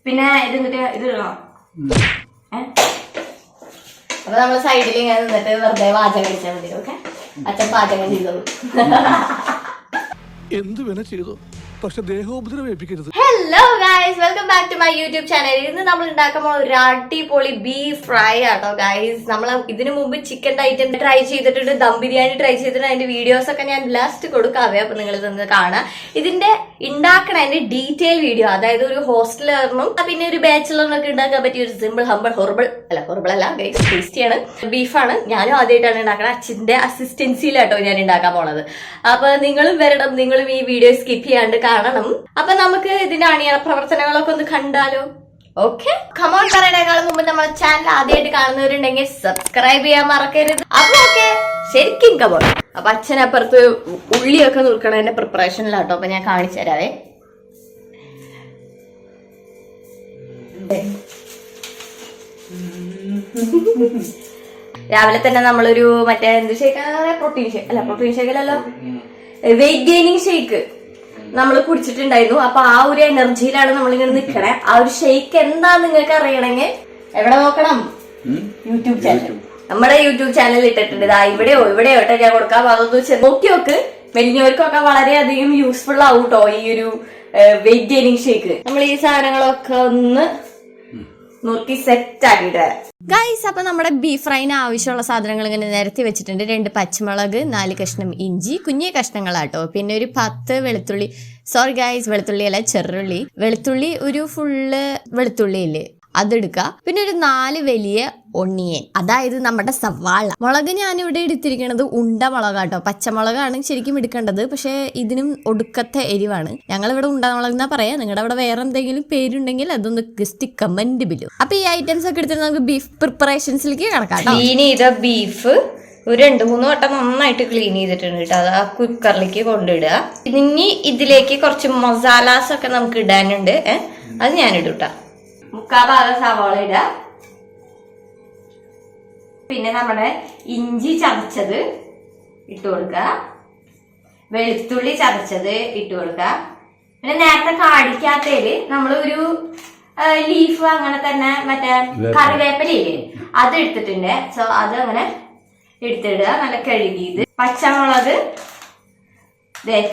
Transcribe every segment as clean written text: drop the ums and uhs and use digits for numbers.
പിന്നെ ഇത് ഇടണം. അപ്പൊ നമ്മള് സൈഡിൽ ഇങ്ങനെ നിന്നിട്ട് വെറുതെ വാചകം അടിച്ചാൽ മതി. ഓക്കെ, അച്ഛൻ പാചകം ചെയ്തോളൂ. എന്ത് വേണ ചെയ്തു, പക്ഷെ ദേഹോപദ്രവം ഏൽപ്പിക്കരുത്. Hello guys, welcome back to my YouTube channel. ഇന്ന് നമ്മൾ ഉണ്ടാക്കുമ്പോൾ ഒരു അടിപൊളി ബീഫ് ഫ്രൈ ആട്ടോ ഗൈസ്. നമ്മൾ ഇതിനു മുമ്പ് ചിക്കൻ ഐറ്റം ട്രൈ ചെയ്തിട്ടുണ്ട്, ദം ബിരിയാണി ട്രൈ ചെയ്തിട്ടുണ്ട്. അതിന്റെ വീഡിയോസ് ഒക്കെ ഞാൻ ലാസ്റ്റ് കൊടുക്കാവേ, അപ്പൊ നിങ്ങൾ ഇതൊന്ന് കാണാം. ഇതിന്റെ ഉണ്ടാക്കണതിന്റെ ഡീറ്റെയിൽ വീഡിയോ, അതായത് ഒരു ഹോസ്റ്റലറിനും പിന്നെ ഒരു ബാച്ചിലറിനൊക്കെ ഉണ്ടാക്കാൻ പറ്റിയ ഒരു സിമ്പിൾ ഹൊറിബിൾ അല്ല ഗൈസ്, ടേസ്റ്റിയാണ് ബീഫാണ്. ഞാനും ആദ്യമായിട്ടാണ് ഉണ്ടാക്കുന്നത്. അച്ഛന്റെ അസിസ്റ്റൻസിയിലാട്ടോ ഞാൻ ഉണ്ടാക്കാൻ പോണത്. അപ്പൊ നിങ്ങളും വരണം, നിങ്ങളും ഈ വീഡിയോ സ്കിപ്പ് ചെയ്യാണ്ട് കാണണം. അപ്പൊ നമുക്ക് ഇതിന്റെ അണിയറ പ്രവർത്തനങ്ങളൊക്കെ ഒന്ന് കണ്ടാലോ? Okay, come on. പറയുന്നതിനേക്കാൾ മുമ്പ് നമ്മുടെ ചാനൽ ആദ്യമായിട്ട് കാണുന്നവരുണ്ടെങ്കിൽ സബ്സ്ക്രൈബ് ചെയ്യാൻ മറക്കരുത്. അപ്പൊ ഓക്കെ, ശരിക്കും കമോൺ. അപ്പൊ അച്ഛനപ്പുറത്ത് ഉള്ളിയൊക്കെ നുറുക്കണതിന്റെ പ്രിപ്പറേഷനിലാട്ടോ. അപ്പൊ ഞാൻ കാണിച്ചു തരാവേ. രാവിലെ തന്നെ നമ്മളൊരു മറ്റേ എന്ത് ഷേക്കാ, പ്രോട്ടീൻ ഷേക്കല്ലല്ലോ, വെയിറ്റ് ഗെയിനിങ് ഷേക്ക് നമ്മൾ കുടിച്ചിട്ടുണ്ടായിരുന്നു. അപ്പൊ ആ ഒരു എനർജിയിലാണ് നമ്മളിങ്ങനെ നിക്കണേ. ആ ഒരു ഷേക്ക് എന്താ നിങ്ങൾക്ക് അറിയണമെങ്കിൽ എവിടെ നോക്കണം? YouTube channel. നമ്മുടെ യൂട്യൂബ് ചാനൽ ഇട്ടിട്ടുണ്ട്. ഇതാ ഇവിടെയോ ഇട്ടോ ഞാൻ കൊടുക്കാം. അതൊന്ന് നോക്കി നോക്ക്. മെലിഞ്ഞവർക്കൊക്കെ വളരെയധികം യൂസ്ഫുൾ ആവും കേട്ടോ ഈ ഒരു വെയിറ്റ് ഗെയിനിങ് ഷേക്ക്. നമ്മൾ ഈ സാധനങ്ങളൊക്കെ ഒന്ന് നോക്കി സെറ്റ് ആക്കിയിട്ട് ഗൈസ്. അപ്പൊ നമ്മുടെ ബീഫ് ഫ്രൈന് ആവശ്യമുള്ള സാധനങ്ങൾ ഇങ്ങനെ നിരത്തി വെച്ചിട്ടുണ്ട്. 2 പച്ചമുളക്, 4 കഷ്ണം ഇഞ്ചി, കുഞ്ഞേ കഷ്ണങ്ങളാട്ടോ. പിന്നെ ഒരു 10 വെളുത്തുള്ളി, സോറി ഗൈസ്, വെളുത്തുള്ളി അല്ല, ചെറുള്ളി. വെളുത്തുള്ളി ഒരു ഫുള്ള് വെളുത്തുള്ളി ഇല്ലേ, അതെടുക്കുക. പിന്നെ ഒരു 4 വലിയ ഒണിയൻ, അതായത് നമ്മുടെ സവാള. മുളക് ഞാനിവിടെ എടുത്തിരിക്കുന്നത് ഉണ്ട മുളകാട്ടോ. പച്ചമുളകാണ് ശരിക്കും എടുക്കേണ്ടത്, പക്ഷെ ഇതിനും ഒടുക്കത്തെ എരിവാണ്. ഞങ്ങളിവിടെ ഉണ്ട മുളക് എന്നാ പറയാ. നിങ്ങളുടെ അവിടെ വേറെ എന്തെങ്കിലും പേരുണ്ടെങ്കിൽ അതൊന്ന് ജസ്റ്റ് കമന്റ് ബിലോ. അപ്പൊ ഈ ഐറ്റംസ് ഒക്കെ എടുത്തിട്ട് നമുക്ക് ബീഫ് പ്രിപ്പറേഷൻസിലേക്ക് കിടക്കാം. ക്ലീൻ ചെയ്ത ബീഫ് ഒരു 2-3 വട്ടം നന്നായിട്ട് ക്ലീൻ ചെയ്തിട്ടുണ്ട് കേട്ടോ. അത് ആ കുക്കറിലേക്ക് കൊണ്ടിടുക. ഇനി ഇതിലേക്ക് കുറച്ച് മസാലാസ് ഒക്കെ നമുക്ക് ഇടാനുണ്ട്. അത് ഞാൻ ഇടൂട്ടാ. 3/4 ഭാഗം സവാള ഇടുക. പിന്നെ നമ്മുടെ ഇഞ്ചി ചതച്ചത് ഇട്ട് കൊടുക്കുക. വെളുത്തുള്ളി ചതച്ചത് ഇട്ട് കൊടുക്കുക. പിന്നെ നേരത്തെ കാണിക്കാത്തതില് നമ്മളൊരു ലീഫ് അങ്ങനെ തന്നെ മറ്റേ കറിവേപ്പിലയില്ലേ, അത് എടുത്തിട്ടുണ്ട്. സോ അത് അങ്ങനെ എടുത്തിടുക, നല്ല കഴുകിയത്. പച്ചമുളക്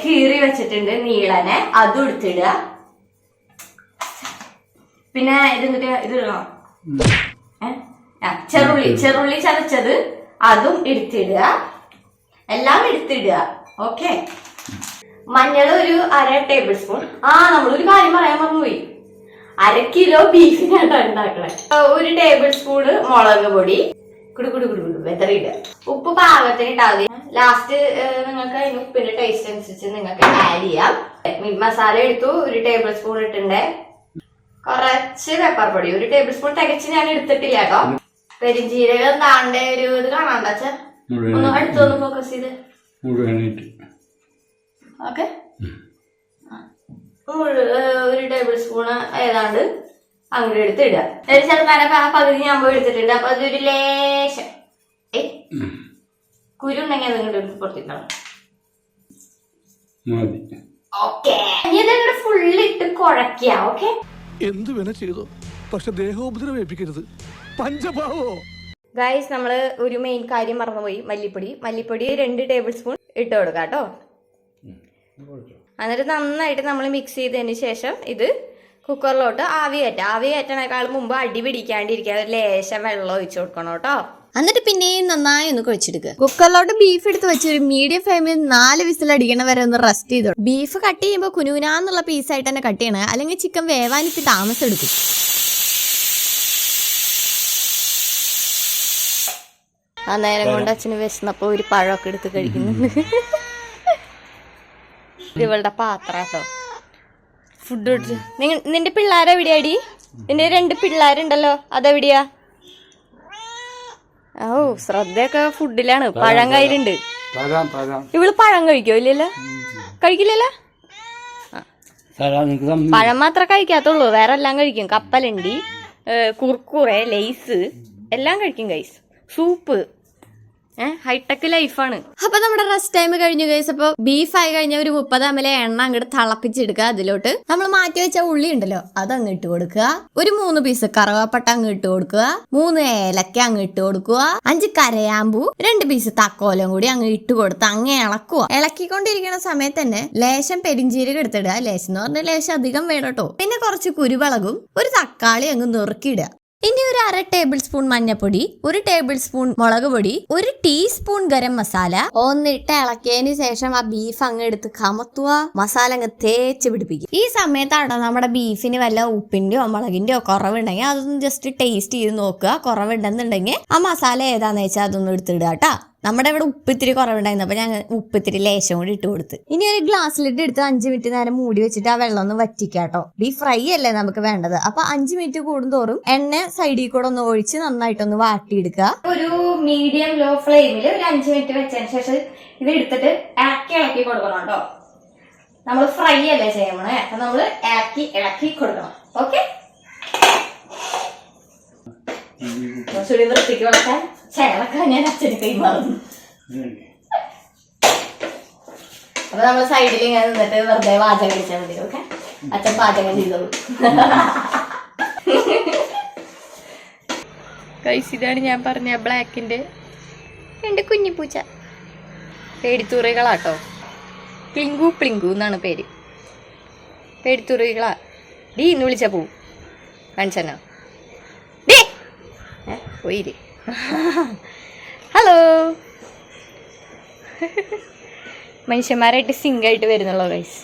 കീറി വെച്ചിട്ടുണ്ട് നീളനെ, അതും എടുത്തിടുക. പിന്നെ ഇത് ഇടണം. ചെറുള്ളി ചതച്ചത് അതും എടുത്തിടുക. എല്ലാം എടുത്തിടുക. ഓക്കെ. മഞ്ഞൾ ഒരു 1/2 ടേബിൾ സ്പൂൺ. നമ്മളൊരു കാര്യം പറയാൻ മറന്നുപോയി. 1/2 കിലോ ബീഫിനാട്ടോ ഉണ്ടാക്കണേ. 1 ടേബിൾ സ്പൂണ് മുളക് പൊടി വെതറിയിടുക. ഉപ്പ് പാകത്തിന് ഇട്ടാൽ മതി. ലാസ്റ്റ് നിങ്ങൾക്ക് അതിന് ഉപ്പിന്റെ ടേസ്റ്റ് അനുസരിച്ച് നിങ്ങൾക്ക് ആഡ് ചെയ്യാം. മീറ്റ് മസാല എടുത്തു, 1 ടേബിൾ സ്പൂൺ ഇട്ടുണ്ട്. കുറച്ച് പെപ്പർ പൊടി 1 ടേബിൾ സ്പൂൺ തികച്ച് ഞാൻ എടുത്തിട്ടില്ല കേട്ടോ. പെരിഞ്ചീരകം താണ്ട ഒരു ഇത് കാണാണ്ട അച്ഛാ, ഒന്ന് അടുത്തൊന്ന് ഫോക്കസ് ചെയ്ത്. ഓക്കെ, 1 ടേബിൾ സ്പൂണ് ഏതാണ്ട് അങ്ങനെ എടുത്ത് ഇടുക. ചെറുതാനൊക്കെ ആ പകുതി ഞാൻ പോയി എടുത്തിട്ടുണ്ട്. അപ്പൊ അതൊരു ലേശം കുരു ഉണ്ടെങ്കിൽ അത് ഇങ്ങോട്ട് പുറത്തിക്കണം. ഓക്കെ, ഇതങ്ങോട്ട് ഫുള്ളിട്ട് കുഴക്കുക. ഓക്കെ, എന്ത് വേണ ചെയ്തു, പക്ഷെ ദേഹോപദ്രവം ഏൽപ്പിക്കരുത്. പഞ്ചഭാവോ ഗൈസ്, നമ്മള് ഒരു മെയിൻ കാര്യം മറന്നുപോയി. മല്ലിപ്പൊടി 2 ടേബിൾ സ്പൂൺ ഇട്ട് കൊടുക്കാം കേട്ടോ. എന്നിട്ട് നന്നായിട്ട് നമ്മൾ മിക്സ് ചെയ്തതിന് ശേഷം ഇത് കുക്കറിലോട്ട് ആവി കയറ്റണേക്കാൾ മുമ്പ് അടി പിടിക്കാണ്ടിരിക്കുക. ഒരു ലേശം വെള്ളം ഒഴിച്ചു കൊടുക്കണം കേട്ടോ. എന്നിട്ട് പിന്നെയും നന്നായി ഒന്ന് കുഴച്ചെടുക്കുക. കുക്കറിലോട്ട് ബീഫ് എടുത്ത് വെച്ച് ഒരു മീഡിയം ഫ്ലെയിമിൽ 4 വിസിൽ അടിക്കണ വരെ ഒന്ന് റെസ്റ്റ് ചെയ്തോ. ബീഫ് കട്ട് ചെയ്യുമ്പോൾ കുനുകുനാന്നുള്ള പീസായിട്ട് തന്നെ കട്ട് ചെയ്യണം, അല്ലെങ്കിൽ ചിക്കൻ വേവാനിട്ട് താമസം എടുക്കും. ആ നേരം കൊണ്ട് അച്ഛന് വിശന്നപ്പോ ഒരു പഴമൊക്കെ എടുത്ത് കഴിക്കുന്നുണ്ട്. ഇവളുടെ പാത്രാട്ടോ ഫുഡ് കൊടുത്ത്. നിന്റെ പിള്ളേരെവിടെയാടി? നിന്റെ 2 പിള്ളേരുണ്ടല്ലോ, അതെവിടെയാ? ശ്രദ്ധയൊക്കെ ഫുഡിലാണ്. പഴം കയ്യിലുണ്ട്. ഇവള് പഴം കഴിക്കോ? ഇല്ലല്ലോ, കഴിക്കില്ലല്ലോ. പഴം മാത്രമേ കഴിക്കാത്തുള്ളൂ, വേറെ എല്ലാം കഴിക്കും. കപ്പലണ്ടി, കുർക്കുറെ, ലേസ് എല്ലാം കഴിക്കും ഗൈസ്. സൂപ്പ് ഹൈടെക് ലൈഫാണ്. അപ്പൊ നമ്മുടെ റെസ്റ്റ് ടൈം കഴിഞ്ഞു ഗൈസ്. അപ്പൊ ബീഫ് ആയി കഴിഞ്ഞ ഒരു 30 ml എണ്ണ അങ്ങോട്ട് തിളപ്പിച്ചെടുക്കുക. അതിലോട്ട് നമ്മൾ മാറ്റി വെച്ച ഉള്ളി ഉണ്ടല്ലോ അത് അങ്ങ് ഇട്ട് കൊടുക്കുക. ഒരു 3 പീസ് കറുവാപ്പട്ട അങ്ങ് ഇട്ട് കൊടുക്കുക. 3 ഏലക്ക അങ്ങ് ഇട്ട് കൊടുക്കുക. 5 കരയാമ്പൂ, 2 പീസ് തക്കോലം കൂടി അങ്ങ് ഇട്ട് കൊടുത്ത് അങ്ങ് ഇളക്കുക. ഇളക്കിക്കൊണ്ടിരിക്കുന്ന സമയത്ത് തന്നെ ലേശം പെരിഞ്ചീരകം എടുത്തിടുക. ലേശം എന്ന് പറഞ്ഞാൽ ലേശം അധികം വേണം കേട്ടോ. പിന്നെ കുറച്ച് കുരുമുളകും ഒരു തക്കാളി അങ്ങ് നുറുക്കിയിടുക. ഇനി ഒരു 1/2 ടേബിൾ സ്പൂൺ മഞ്ഞപ്പൊടി, 1 ടേബിൾ സ്പൂൺ മുളക് പൊടി, 1 ടീസ്പൂൺ ഗരം മസാല ഒന്നിട്ട് ഇളക്കിയതിന് ശേഷം ആ ബീഫ് അങ്ങ് എടുത്ത് കമത്തുക. മസാല അങ്ങ് തേച്ച് പിടിപ്പിക്കും. ഈ സമയത്താണോ നമ്മുടെ ബീഫിന് വല്ല ഉപ്പിന്റെയോ മുളകിന്റെയോ കുറവുണ്ടെങ്കിൽ അതൊന്ന് ജസ്റ്റ് ടേസ്റ്റ് ചെയ്ത് നോക്കുക. കുറവുണ്ടെന്നുണ്ടെങ്കിൽ ആ മസാല ഏതാന്ന് വെച്ചാൽ അതൊന്നും എടുത്തിടുക കേട്ടാ. നമ്മുടെ ഇവിടെ ഉപ്പിത്തിരി കുറവുണ്ടായിരുന്നു, അപ്പൊ ഞങ്ങൾ ഉപ്പിത്തിരി ലേശം കൂടി ഇട്ട് കൊടുത്ത്. ഇനി ഒരു ഗ്ലാസ്സിലിട്ട് എടുത്ത് 5 മിനിറ്റ് നേരം മൂടി വെച്ചിട്ട് ആ വെള്ളം ഒന്ന് വറ്റിക്കാട്ടോ. ബീഫ് ഫ്രൈ അല്ലേ നമുക്ക് വേണ്ടത്. അപ്പൊ 5 മിനിറ്റ് കൂടുന്തോറും എണ്ണ സൈഡിൽ കൂടെ ഒന്ന് ഒഴിച്ച് നന്നായിട്ടൊന്ന് വാട്ടിയെടുക്കുക. ഒരു മീഡിയം ലോ ഫ്ലെയിമിൽ ഒരു 5 മിനിറ്റ് വെച്ചതിന് ശേഷം ഇത് എടുത്തിട്ട് ഇളക്കി കൊടുക്കണം കേട്ടോ. നമ്മൾ ഫ്രൈ അല്ലേ ചെയ്യണേ, അപ്പൊ നമ്മള് ഇളക്കി കൊടുക്കണം. ഓക്കെ, കുറച്ചുകൂടി വൃത്തിക്ക് വളർത്താൻ ചേളക്കാൻ ഞാൻ അച്ഛന് കൈമാറുന്നു. അപ്പൊ നമ്മൾ സൈഡിൽ ഇങ്ങനെ നിന്നിട്ട് വെറുതെ പാചകം കഴിച്ചാൽ മതി. ഓക്കെ, അച്ഛൻ പാചകം ചെയ്തോളൂ. ഇതാണ് ഞാൻ പറഞ്ഞ ബ്ലാക്കിന്റെ 2 കുഞ്ഞിപ്പൂച്ച പേടിത്തുറികളാട്ടോ. പ്ലിങ്കു എന്നാണ് പേര്. പേടിത്തുറികളാ. ഡീ ഇന്ന് വിളിച്ചാ പോവും. കാണിച്ചോ പോയില്ലേ? ഹലോ. മനുഷ്യന്മാരായിട്ട് സിങ്കായിട്ട് വരുന്നുള്ളൂ ഗൈസ്.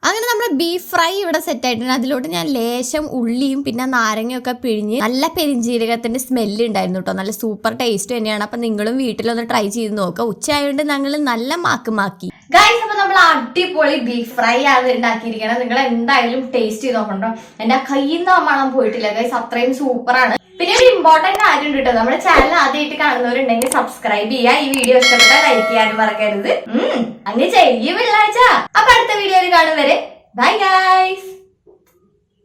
അങ്ങനെ നമ്മുടെ ബീഫ് ഫ്രൈ ഇവിടെ സെറ്റ് ആയിട്ടുണ്ട്. അതിലോട്ട് ഞാൻ ലേശം ഉള്ളിയും പിന്നെ നാരങ്ങയൊക്കെ പിഴിഞ്ഞ് നല്ല പെരിഞ്ചീരകത്തിന്റെ സ്മെല്ല് ഉണ്ടായിരുന്നു കേട്ടോ. നല്ല സൂപ്പർ ടേസ്റ്റ് തന്നെയാണ്. അപ്പൊ നിങ്ങളും വീട്ടിലൊന്ന് ട്രൈ ചെയ്ത് നോക്കുക. ഉച്ചയായതുകൊണ്ട് ഞങ്ങൾ നല്ല മാക്കി ഗൈസ്. അപ്പൊ നമ്മൾ അടിപൊളി ബീഫ് ഫ്രൈ ആണ് ഉണ്ടാക്കിയിരിക്കണം. നിങ്ങൾ എന്തായാലും ടേസ്റ്റ് ചെയ്ത് നോക്കണ്ടോ. എന്റെ കയ്യിൽ നിന്ന് മണം പോയിട്ടില്ല ഗൈസ്, അത്രയും സൂപ്പറാണ്. പിന്നെ ഒരു ഇമ്പോർട്ടന്റ് കാര്യം ഉണ്ട് കേട്ടോ, നമ്മുടെ ചാനൽ ആദ്യമായിട്ട് കാണുന്നവരുണ്ടെങ്കിൽ സബ്സ്ക്രൈബ് ചെയ്യുക. ഈ വീഡിയോ ഇഷ്ടപ്പെട്ടാൽ ലൈക്ക് ചെയ്യാനും മറക്കരുത്. അങ്ങനെ ചെയ്യും വെള്ളിയാഴ്ച. അപ്പൊ അടുത്ത വീഡിയോയിൽ കാണും വരെ ബൈ ഗൈസ്.